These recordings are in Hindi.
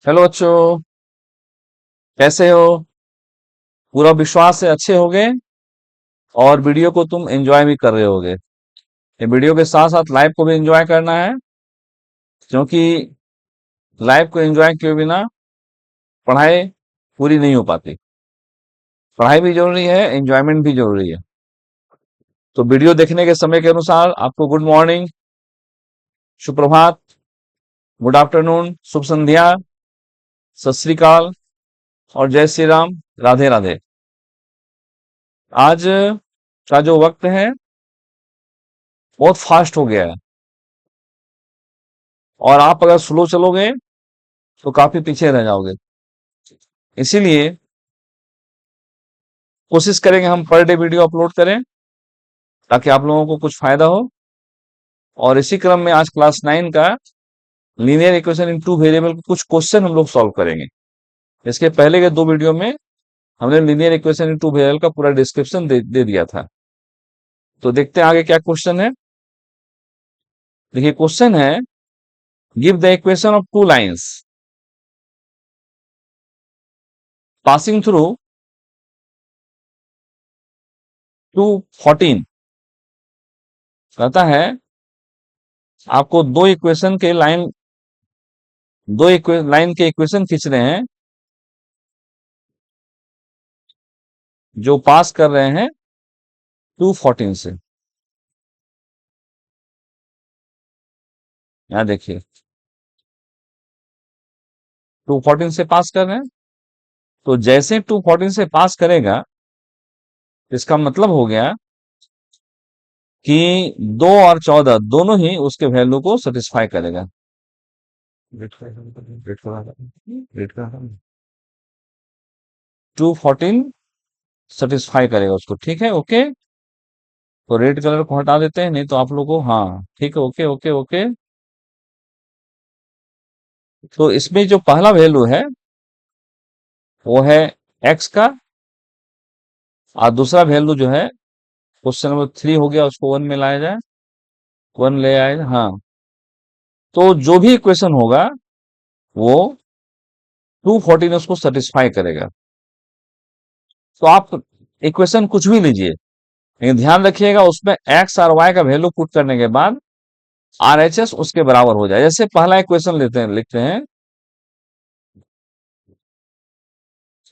हेलो बच्चों, कैसे हो? पूरा विश्वास है अच्छे होगे और वीडियो को तुम एंजॉय भी कर रहे होगे। ये वीडियो के साथ साथ लाइव को भी एंजॉय करना है, क्योंकि लाइव को एंजॉय किए बिना पढ़ाई पूरी नहीं हो पाती। पढ़ाई भी जरूरी है, एंजॉयमेंट भी जरूरी है। तो वीडियो देखने के समय के अनुसार आपको गुड मॉर्निंग, सुप्रभात, गुड आफ्टरनून, शुभ संध्या, सत श्री अकाल और जय श्री राम, राधे राधे। आज का जो वक्त है बहुत फास्ट हो गया है, और आप अगर स्लो चलोगे तो काफी पीछे रह जाओगे। इसीलिए कोशिश करेंगे हम पर डे वीडियो अपलोड करें, ताकि आप लोगों को कुछ फायदा हो। और इसी क्रम में आज क्लास 9 का linear equation in two variable के कुछ क्वेश्चन हम लोग सॉल्व करेंगे। इसके पहले के दो वीडियो में हमने linear equation in two variable का पूरा डिस्क्रिप्शन दे दिया था। तो देखते हैं आगे क्या क्वेश्चन है। देखिए क्वेश्चन है, give the equation of two lines passing through 214। कहता है आपको दो लाइन के इक्वेशन खींच रहे हैं जो पास कर रहे हैं 214 से। यहां देखिए 214 से पास कर रहे हैं, तो जैसे 214 से पास करेगा, इसका मतलब हो गया कि 2 और 14 दोनों ही उसके वैल्यू को सेटिस्फाई करेगा। 214 सेटिस्फाई करेगा उसको, ठीक है, ओके। तो रेड कलर को हटा देते हैं, नहीं तो आप लोगों को, हाँ ठीक है, ओके ओके ओके। तो इसमें जो पहला वैल्यू है वो है एक्स का, और दूसरा वैल्यू जो है क्वेश्चन नंबर 3 हो गया, उसको 1 में लाया जाए, 1 ले आए, हाँ। तो जो भी इक्वेशन होगा वो 214 उसको सेटिस्फाई करेगा। तो आप इक्वेशन कुछ भी लीजिए, लेकिन ध्यान रखिएगा उसमें एक्स और वाई का वैल्यू पुट करने के बाद आरएचएस उसके बराबर हो जाए। जैसे पहला इक्वेशन लेते हैं, लिखते हैं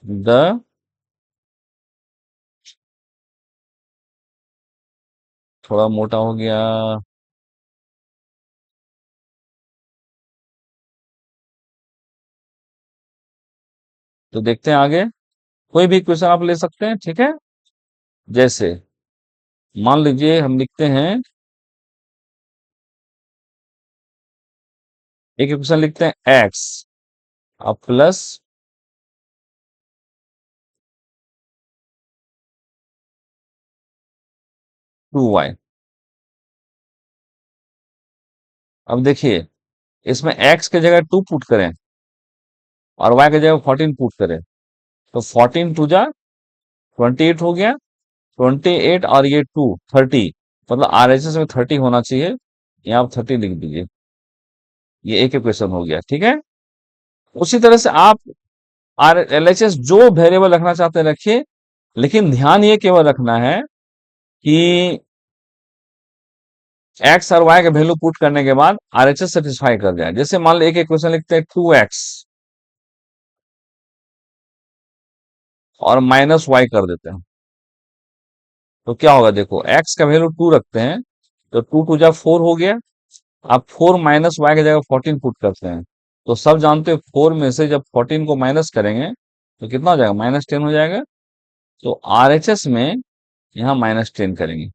द, थोड़ा मोटा हो गया, तो देखते हैं आगे। कोई भी इक्वेशन आप ले सकते हैं, ठीक है। जैसे मान लीजिए हम लिखते हैं, एक इक्वेशन लिखते हैं एक्स अब प्लस 2y। अब देखिए इसमें एक्स की जगह 2 पुट करें और y की जगह 14 पुट करें, तो 14 टू जा 28 हो गया, 28 और ये 2 30, मतलब आरएचएस में 30 होना चाहिए, यहाँ आप 30 लिख दीजिए। ये एक इक्वेशन हो गया, ठीक है। उसी तरह से आप आर एलएचएस जो वेरिएबल रखना चाहते हैं रखिए, लेकिन ध्यान ये केवल रखना है कि एक्स और वाई का वैल्यू पुट करने के बाद आरएचएस सेटिस्फाई कर जाए। जैसे मान लो एक इक्वेशन लिखते हैं 2x और माइनस वाई कर देते हैं, तो क्या होगा, देखो एक्स का वैल्यू 2 रखते हैं, तो 2 टू जा 4 हो गया। आप 4 माइनस वाई की जगह 14 पुट करते हैं, तो सब जानते हो 4 में से जब 14 को माइनस करेंगे तो कितना हो जाएगा, -10 हो जाएगा। तो आरएचएस में यहाँ -10 करेंगे।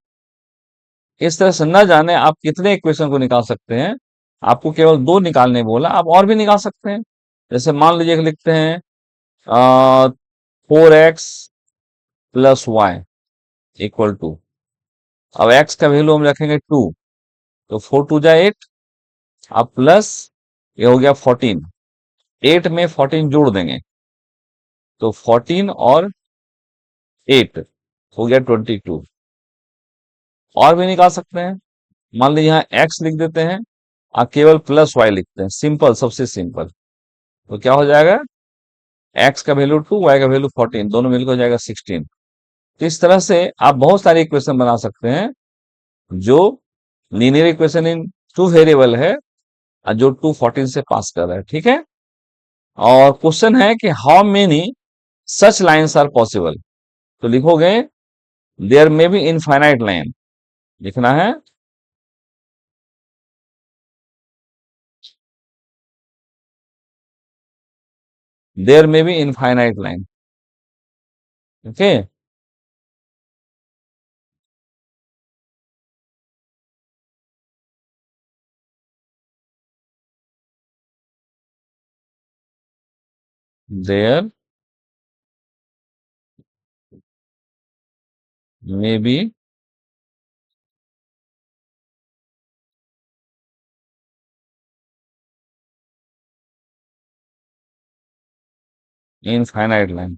इस तरह से न जाने आप कितने इक्वेशन को निकाल सकते हैं, आपको केवल 2 निकालने बोला, आप और भी निकाल सकते हैं। जैसे मान लीजिए कि लिखते हैं 4x plus y equal to, अब x का वैल्यू हम रखेंगे 2, तो 4 टू जा 8, अब प्लस ये हो गया 14, 8 में 14 जोड़ देंगे, तो 14 और 8 हो गया 22। और भी निकाल सकते हैं, मान लीजिए यहाँ x लिख देते हैं और केवल प्लस वाई लिखते हैं, सिंपल, सबसे सिंपल। तो क्या हो जाएगा, x का वैल्यू 2, y का वैल्यू 14, दोनों मिलकर हो जाएगा 16। तो इस तरह से आप बहुत सारे इक्वेशन बना सकते हैं जो linear equation in two variable है और जो 214 से पास कर रहा है, ठीक है। और क्वेश्चन है कि how many such lines are possible, तो लिखोगे there may be infinite line, लिखना है there may be infinite line, okay. There may be infinite line,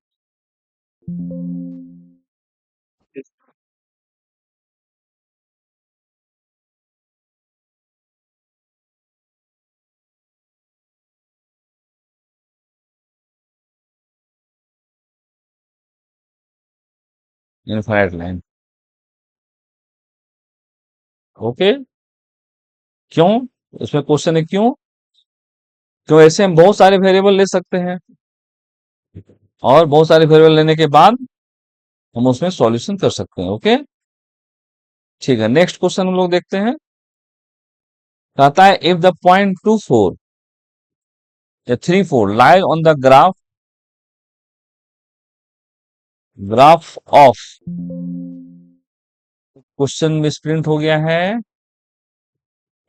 infinite line, okay. क्यों, इसमें क्वेश्चन है क्यों, तो ऐसे हम बहुत सारे वेरिएबल ले सकते हैं और बहुत सारे वेरिएबल लेने के बाद हम उसमें सॉल्यूशन कर सकते हैं, ओके। ठीक है, नेक्स्ट क्वेश्चन हम लोग देखते हैं। कहता है इफ द पॉइंट 24 या 34 lie on the graph of, question misprint हो गया है,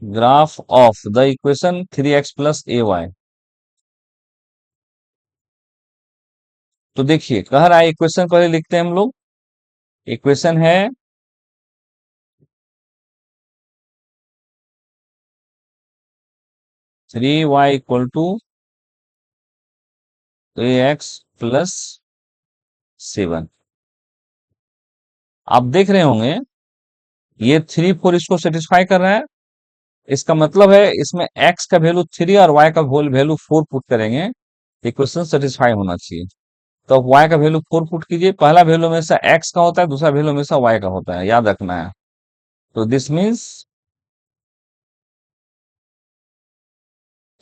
graph of the equation 3x plus a y. तो देखिए कह रहा है, इक्वेशन पहले लिखते हैं हम लोग। इक्वेशन है 3y equal to a x plus 7। आप देख रहे होंगे ये 3 4 इसको सेटिस्फाई कर रहा है। इसका मतलब है इसमें x का वैल्यू 3 और y का होल वैल्यू 4 पुट करेंगे, इक्वेशन सेटिस्फाई होना चाहिए। तो अब y का वैल्यू 4 पुट कीजिए, पहला वैल्यू हमेशा x का होता है, दूसरा वैल्यू हमेशा y का होता है, याद रखना है। तो this means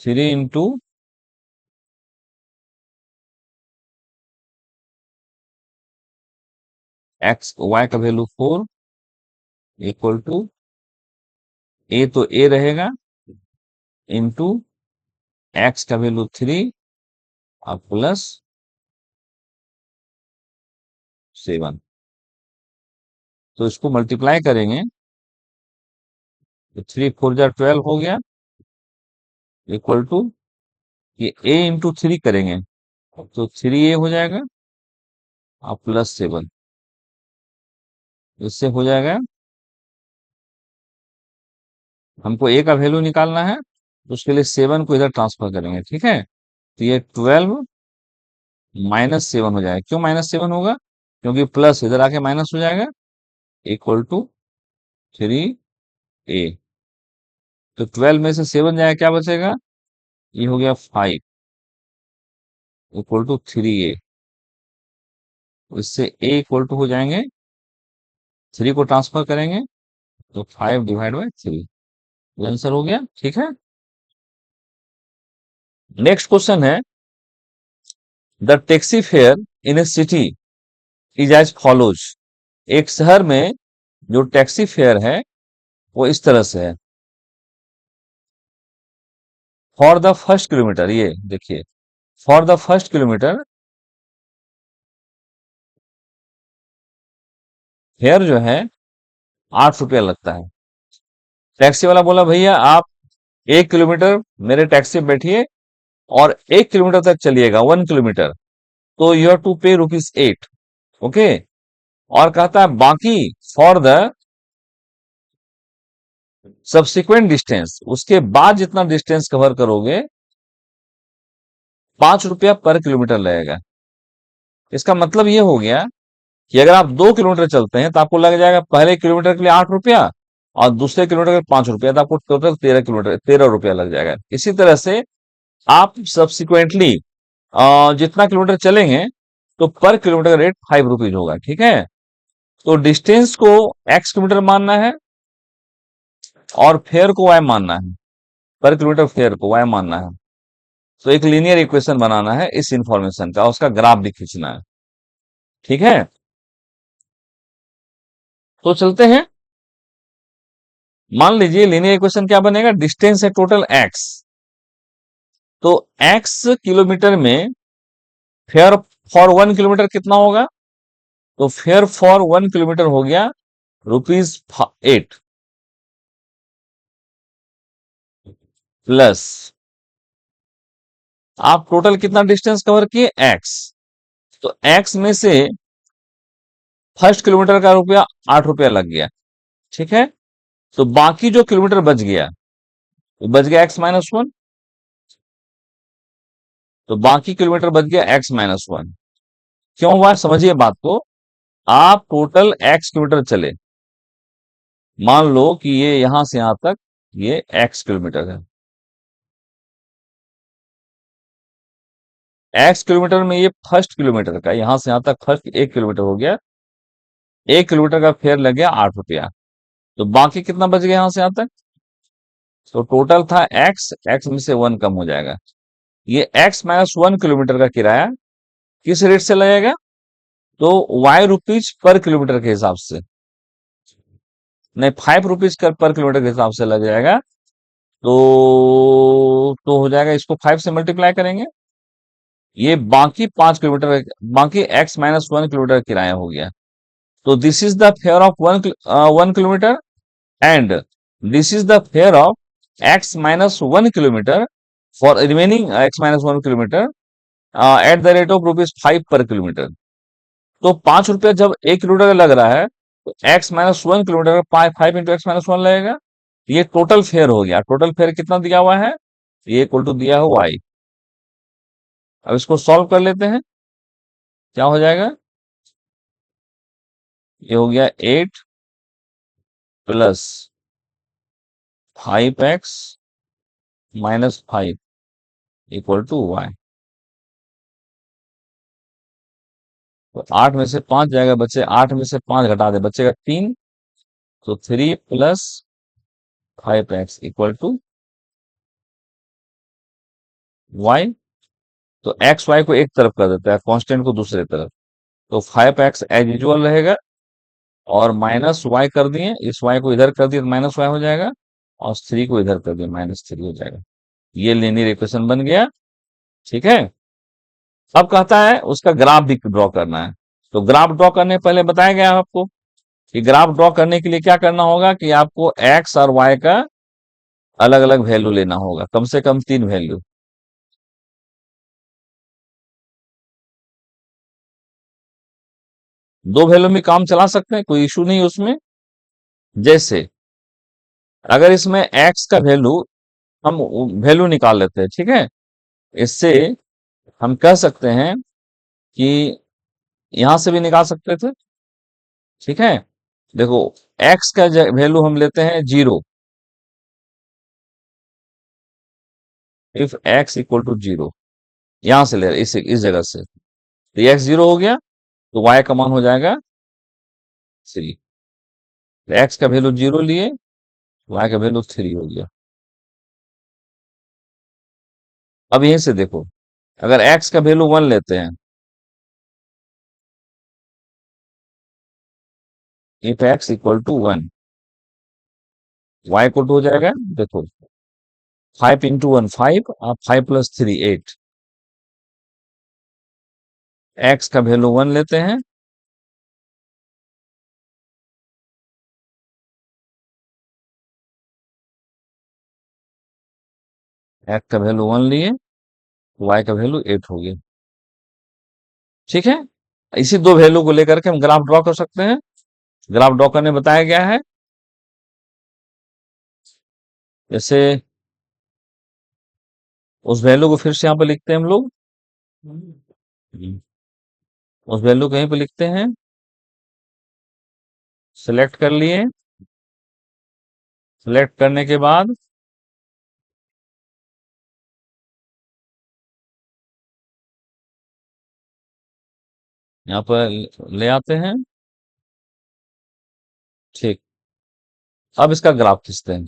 3 into x, y का वैल्यू 4 इक्वल टू a, तो a रहेगा इंटू एक्स का वैल्यू 3 और प्लस 7। तो इसको मल्टीप्लाई करेंगे तो 3 4 जा 12 हो गया, इक्वल टू ये a इंटू 3 करेंगे तो 3a हो जाएगा और प्लस 7, इससे हो जाएगा। हमको a का वैल्यू निकालना है तो उसके लिए 7 को इधर ट्रांसफर करेंगे, ठीक है। तो ये 12 माइनस 7 हो जाएगा। क्यों माइनस 7 होगा, क्योंकि प्लस इधर आके माइनस हो जाएगा, इक्वल टू 3a। तो 12 में से 7 जाएगा, क्या बचेगा, ये हो गया 5 इक्वल टू 3a। इससे a इक्वल टू हो जाएंगे, 3 को ट्रांसफर करेंगे तो 5 डिवाइड बाई 3, आंसर हो गया, ठीक है। नेक्स्ट क्वेश्चन है the taxi fare in a city is as follows. एक शहर में जो टैक्सी फेयर है वो इस तरह से है। फॉर द फर्स्ट किलोमीटर, ये देखिए, for the first kilometre fair जो है 8 रुपया लगता है। टैक्सी वाला बोला भैया आप 1 किलोमीटर मेरे टैक्सी में बैठिए और 1 किलोमीटर तक चलिएगा, 1 किलोमीटर, तो यू हैव टू पे ₹8, ओके। और कहता है बाकी फॉर द सब्सिक्वेंट डिस्टेंस, उसके बाद जितना डिस्टेंस कवर करोगे 5 रुपया पर किलोमीटर लगेगा। इसका मतलब ये हो गया कि अगर आप 2 किलोमीटर चलते हैं तो आपको लग जाएगा पहले किलोमीटर के लिए 8 रुपया और दूसरे किलोमीटर के लिए 5 रुपया, तो आपको टोटल 13 किलोमीटर 13 रुपया लग जाएगा। इसी तरह से आप सब्सिक्वेंटली जितना किलोमीटर चलेंगे तो पर किलोमीटर रेट 5 रुपीज होगा, ठीक है। तो डिस्टेंस को एक्स किलोमीटर मानना है और फेयर को वाई मानना है, पर किलोमीटर फेयर को वाई मानना है। तो एक लीनियर इक्वेशन बनाना है इस इंफॉर्मेशन का, उसका ग्राफ भी खींचना है, ठीक है। तो चलते हैं। मान लीजिए लीनियर इक्वेशन क्या बनेगा, डिस्टेंस है टोटल एक्स, तो एक्स किलोमीटर में फेयर फॉर 1 किलोमीटर कितना होगा, तो फेयर फॉर 1 किलोमीटर हो गया ₹8 प्लस आप टोटल कितना डिस्टेंस कवर किए एक्स, तो एक्स में से फर्स्ट किलोमीटर का रुपया ₹8 लग गया, ठीक है। तो बाकी जो किलोमीटर बच गया वो बच गया x-1, तो बाकी किलोमीटर बच गया x-1। क्यों हुआ समझिए बात को। आप टोटल x किलोमीटर चले, मान लो कि ये यहां से यहां तक ये x किलोमीटर है, x किलोमीटर में ये फर्स्ट किलोमीटर का यहां से यहां तक फर्स्ट 1 किलोमीटर हो गया, 1 किलोमीटर का फेयर लग गया ₹8। तो बाकी कितना बच गया यहां से यहां तक, तो टोटल था x, x में से 1 कम हो जाएगा। ये x-1 किलोमीटर का किराया किस रेट से लगेगा, तो ₹y पर किलोमीटर के हिसाब से, नहीं ₹5 पर किलोमीटर के हिसाब से लग जाएगा। तो हो जाएगा, इसको 5 से मल्टीप्लाई करेंगे, ये बाकी 5 किलोमीटर, बाकी x-1 किलोमीटर किराया हो गया। तो this is the fair of 1 kilometre and this is the fair of x-1 kilometre for remaining x-1 kilometre at the rate of ₹5 पर किलोमीटर। तो ₹5 जब 1 किलोमीटर का लग रहा है, तो x-1 किलोमीटर का 5 इंटू x-1 लगेगा। ये टोटल फेयर हो गया। टोटल फेयर कितना दिया हुआ है, ये इक्वल टू दिया है y। अब इसको सॉल्व कर लेते हैं, क्या हो जाएगा, ये हो गया 8 plus 5x minus 5 equal to y। तो 8 में से 5 जाएगा, बचे 8 में से 5 घटा दे, बचेगा 3, तो 3 plus 5x equal to y। तो एक्स वाई को एक तरफ कर देता है, कांस्टेंट को दूसरे तरफ, तो 5x एज यूजुअल रहेगा और माइनस वाई कर दिए, इस वाई को इधर कर दिए तो माइनस वाई हो जाएगा, और 3 को इधर कर दिए -3 हो जाएगा। ये लीनियर इक्वेशन बन गया, ठीक है। अब कहता है उसका ग्राफ भी ड्रॉ करना है। तो ग्राफ ड्रॉ करने पहले बताया गया आपको कि ग्राफ ड्रॉ करने के लिए क्या करना होगा कि आपको एक्स और वाई का अलग अलग वैल्यू लेना होगा, कम से कम 3 वैल्यू। दो वैल्यू में काम चला सकते हैं, कोई इशू नहीं उसमें। जैसे अगर इसमें एक्स का वैल्यू, हम वैल्यू निकाल लेते हैं, ठीक है। इससे हम कह सकते हैं कि यहां से भी निकाल सकते थे, ठीक है। देखो एक्स का वैल्यू हम लेते हैं 0, इफ एक्स इक्वल टू 0, यहां से ले रहे इस जगह से, तो एक्स 0 हो गया, तो वाई का मान हो जाएगा 3। एक्स का वैल्यू 0 लिए, वाई का वैल्यू 3 हो गया। अब यहीं से देखो, अगर एक्स का वैल्यू 1 लेते हैं, if x equal to 1, y equal to हो जाएगा, देखो 5 इंटू 1 5, आप 5 प्लस 3 8। एक्स का वैल्यू 1 लेते हैं, एक्स का वैल्यू 1 लिए, वाई का वैल्यू 8 हो गया, ठीक है। इसी दो वैल्यू को लेकर के हम ग्राफ ड्रॉ कर सकते हैं। ग्राफ ड्रॉ करने बताया गया है, जैसे उस वैल्यू को फिर से यहाँ पे लिखते हैं हम लोग। हम्म, उस वैल्यू कहीं पे लिखते हैं, सिलेक्ट कर लिए, सिलेक्ट करने के बाद यहाँ पर ले आते हैं। ठीक। अब इसका ग्राफ खींचते हैं।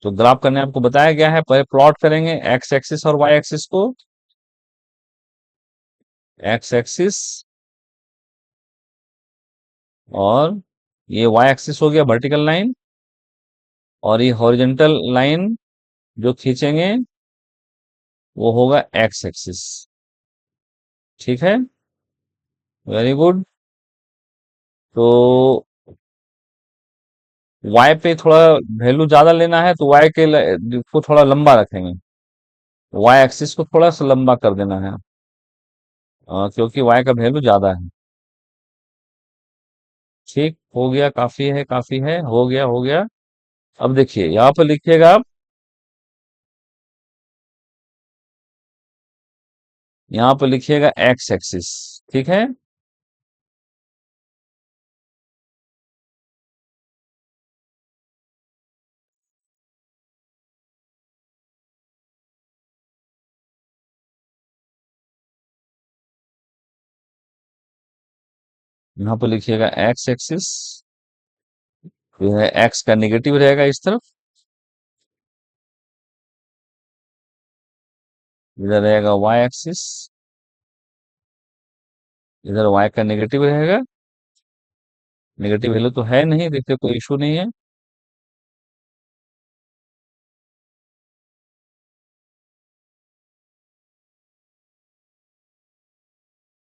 तो ग्राफ करने आपको बताया गया है, पहले प्लॉट करेंगे एक्स एक्सिस और वाई एक्सिस को। एक्स एक्सिस और ये वाई एक्सिस हो गया वर्टिकल लाइन, और ये हॉरिजॉन्टल लाइन जो खींचेंगे वो होगा एक्स एक्सिस। ठीक है, वेरी गुड। तो वाई पे थोड़ा वैल्यू ज्यादा लेना है तो वाई के को थोड़ा लंबा रखेंगे, वाई एक्सिस को थोड़ा सा लंबा कर देना है, क्योंकि वाई का वैल्यू ज्यादा है। ठीक हो गया, काफी है, काफी है, हो गया, हो गया। अब देखिए यहाँ पर लिखिएगा आप, यहाँ पर लिखिएगा एक्स एक्सिस। ठीक है, यहाँ पर लिखिएगा एक्स एक्सिस, जो है एक्स का नेगेटिव रहेगा इस तरफ, इधर रहेगा वाई एक्सिस, इधर वाई का नेगेटिव रहेगा। नेगेटिव वैल्यू तो है नहीं, देखिए कोई इशू नहीं है।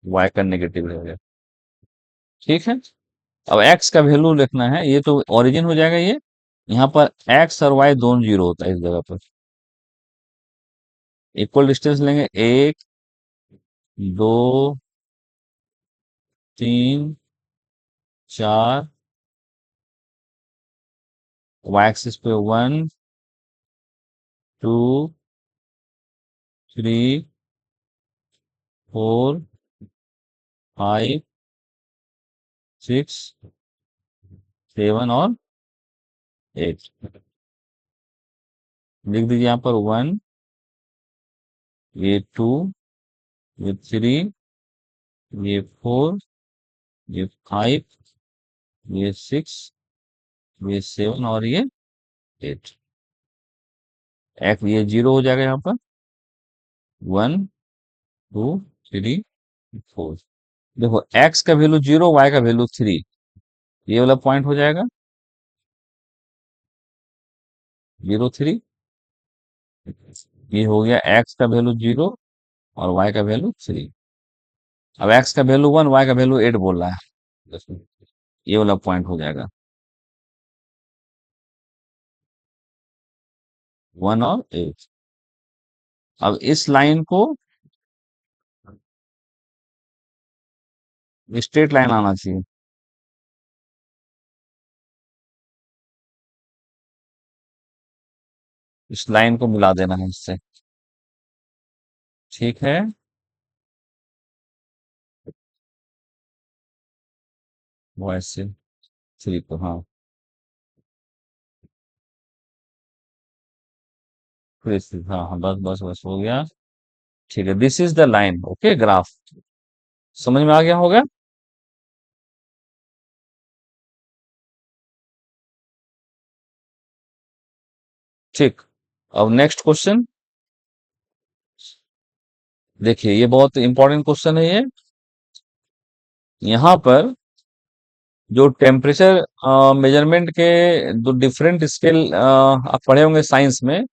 वाई का नेगेटिव रहेगा। ठीक है, अब एक्स का वैल्यू लिखना है, ये तो ओरिजिन हो जाएगा ये। यहाँ पर एक्स और वाई दोनों जीरो होता है इस जगह पर। इक्वल डिस्टेंस लेंगे, एक, दो, तीन, चार, वाई एक्सिस पे one, two, three, four, five, six, seven और एट। लिख दीजिए यहाँ पर वन, ये टू, ये थ्री, ये फोर, ये फाइव, ये सिक्स, ये सेवन और ये एट। एक ये जीरो हो जाएगा यहाँ पर, वन, टू, थ्री, फोर। देखो एक्स का वैल्यू जीरो, वाई का वैल्यू थ्री, ये वाला पॉइंट हो जाएगा जीरो थ्री। ये हो गया एक्स का वैल्यू जीरो और वाई का वैल्यू थ्री। अब एक्स का वैल्यू वन, वाई का वैल्यू एट बोल रहा है, देखो, ये वाला पॉइंट हो जाएगा वन और एट। अब इस लाइन को स्ट्रेट लाइन आना चाहिए, इस लाइन को मिला देना है इससे। ठीक है, वो ऐसे थ्री को, हाँ, फिर से, हाँ हाँ, बस बस बस हो गया। ठीक है, this is the line, okay, graph समझ में आ गया होगा। ठीक, अब नेक्स्ट क्वेश्चन देखिए, ये बहुत इंपॉर्टेंट क्वेश्चन है ये। यहाँ पर जो टेम्परेचर मेजरमेंट के दो डिफरेंट स्केल आप पढ़े होंगे साइंस में,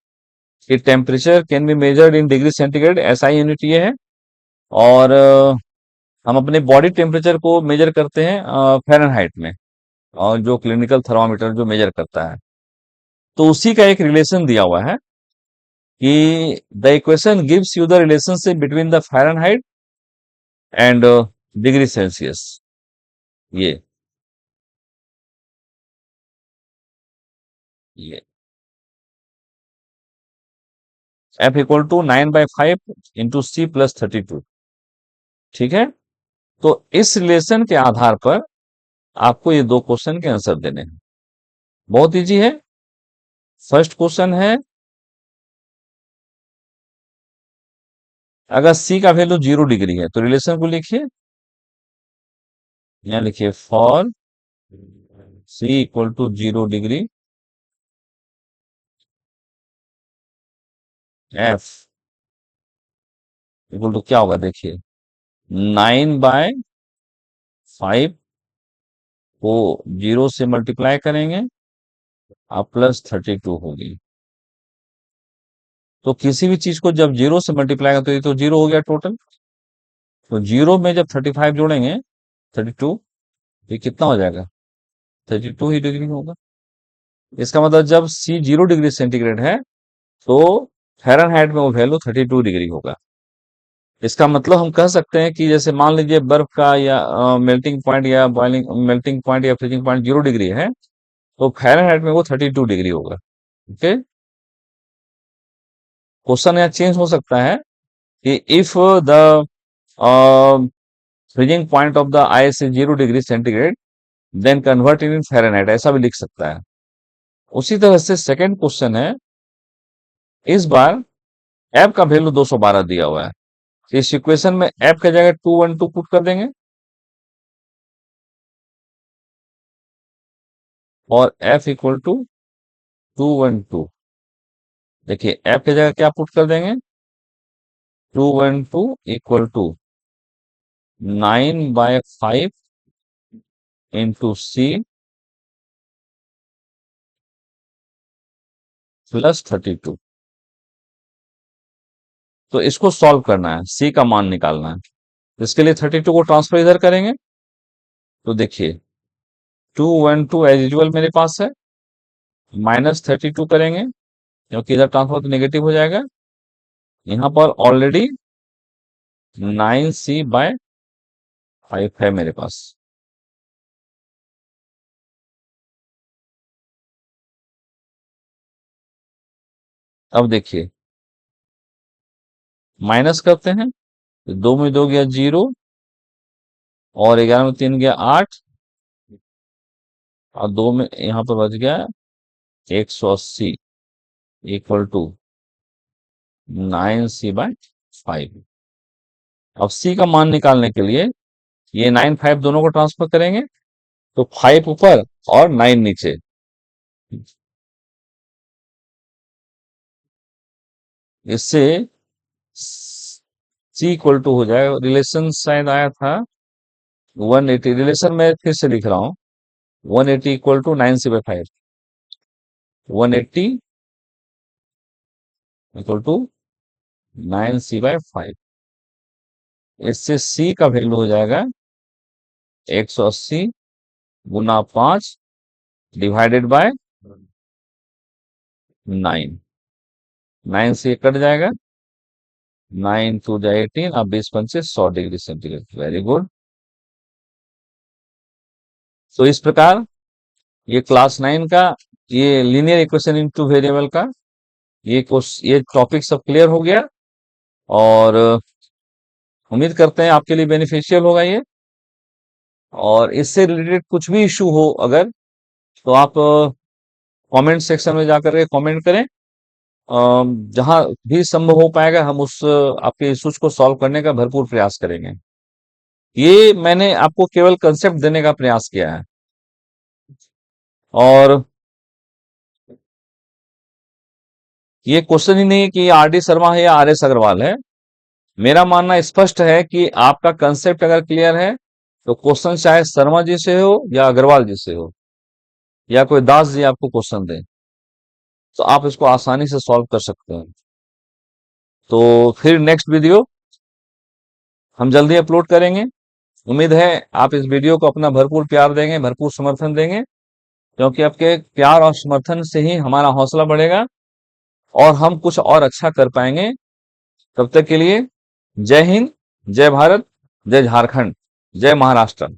कि temperature can be measured in degree centigrade, ऐसा ही यूनिट ये है। और हम अपने बॉडी टेम्परेचर को मेजर करते हैं फ़ारेनहाइट में, और जो क्लिनिकल थर्मामीटर जो मेजर करता है, तो उसी का एक रिलेशन दिया हुआ है कि the equation gives you the relationship between the Fahrenheit and degree Celsius. ये ये F equal to 9/5 into C plus 32। ठीक है, तो इस रिलेशन के आधार पर आपको ये दो क्वेश्चन के आंसर देने हैं। बहुत इजी है। फर्स्ट क्वेश्चन है अगर सी का वैल्यू 0 डिग्री है तो रिलेशन को लिखिए, यहाँ लिखिए for C equal to 0 degree F equal to क्या होगा देखिए, 9/5 को 0 से मल्टीप्लाई करेंगे आप +32 होगी। तो किसी भी चीज को जब 0 से मल्टीप्लाई करें तो ये तो 0 हो गया टोटल। तो 0 में जब 35 जोड़ेंगे 32, ये कितना हो जाएगा, 32 ही डिग्री होगा। इसका मतलब जब सी 0 डिग्री सेंटीग्रेड है तो फ़ारेनहाइट में वो वैल्यू 32 डिग्री होगा। इसका मतलब हम कह सकते हैं कि जैसे मान लीजिए बर्फ का या मेल्टिंग पॉइंट या बॉइलिंग मेल्टिंग पॉइंट या फ्रीजिंग पॉइंट 0 डिग्री है, तो फ़ारेनहाइट में वो 32 डिग्री होगा। ओके, क्वेश्चन यहाँ चेंज हो सकता है कि if the freezing point of the ice is 0 degree centigrade then convert in Fahrenheit, ऐसा भी लिख सकता है। उसी तरह से सेकंड क्वेश्चन है, इस बार एफ का वैल्यू 212 दिया हुआ है। इस इक्वेशन में एफ की जगह 212 पुट कर देंगे और एफ इक्वल टू 212। देखिए एफ की जगह क्या पुट कर देंगे, 212 इक्वल टू 9/5 इंटू सी +32। तो इसको सॉल्व करना है, सी का मान निकालना है। इसके लिए 32 को ट्रांसफर इधर करेंगे तो देखिए 212 एज यूजुअल मेरे पास है, -32 करेंगे क्योंकि इधर ट्रांसफर तो नेगेटिव हो जाएगा। यहाँ पर ऑलरेडी 9c/5 है मेरे पास। अब देखिए माइनस करते हैं, तो 2 में 2 गया 0 और 11 में 3 गया 8 और 2 में यहाँ पर बच गया 180 इक्वल टू 9c/5। अब c का मान निकालने के लिए ये 9 5 दोनों को ट्रांसफर करेंगे तो 5 ऊपर और 9 नीचे। इससे c इक्वल टू हो जाएगा, रिलेशन शायद आया था 180, रिलेशन मैं फिर से लिख रहा हूँ, 180 equal to 9c/5, 180 equal to 9c/5। इससे c का वैल्यू हो जाएगा 180 गुना 5 डिवाइडेड बाय 9। 9 से ये कट जाएगा, 9 टू जा 18, अब 20 पंचे 100 डिग्री सेंटीग्रेड। Very good. तो इस प्रकार ये क्लास 9 का ये linear equation in two variable का ये टॉपिक सब क्लियर हो गया और उम्मीद करते हैं आपके लिए बेनिफिशियल होगा ये। और इससे रिलेटेड कुछ भी इशू हो अगर, तो आप कमेंट सेक्शन में जाकर के कमेंट करें। जहां भी संभव हो पाएगा हम उस आपके इश्यूज को सॉल्व करने का भरपूर प्रयास करेंगे। ये मैंने आपको केवल कंसेप्ट देने का प्रयास किया है और ये क्वेश्चन ही नहीं है कि आर डी शर्मा है या आर एस अग्रवाल है। मेरा मानना स्पष्ट है कि आपका कंसेप्ट अगर क्लियर है तो क्वेश्चन चाहे शर्मा जी से हो या अग्रवाल जी से हो या कोई दास जी आपको क्वेश्चन दें तो आप इसको आसानी से सॉल्व कर सकते हैं। तो फिर नेक्स्ट वीडियो हम जल्दी अपलोड करेंगे। उम्मीद है आप इस वीडियो को अपना भरपूर प्यार देंगे, भरपूर समर्थन देंगे, क्योंकि आपके प्यार और समर्थन से ही हमारा हौसला बढ़ेगा और हम कुछ और अच्छा कर पाएंगे। तब तक के लिए जय हिंद, जय भारत, जय झारखंड, जय महाराष्ट्र।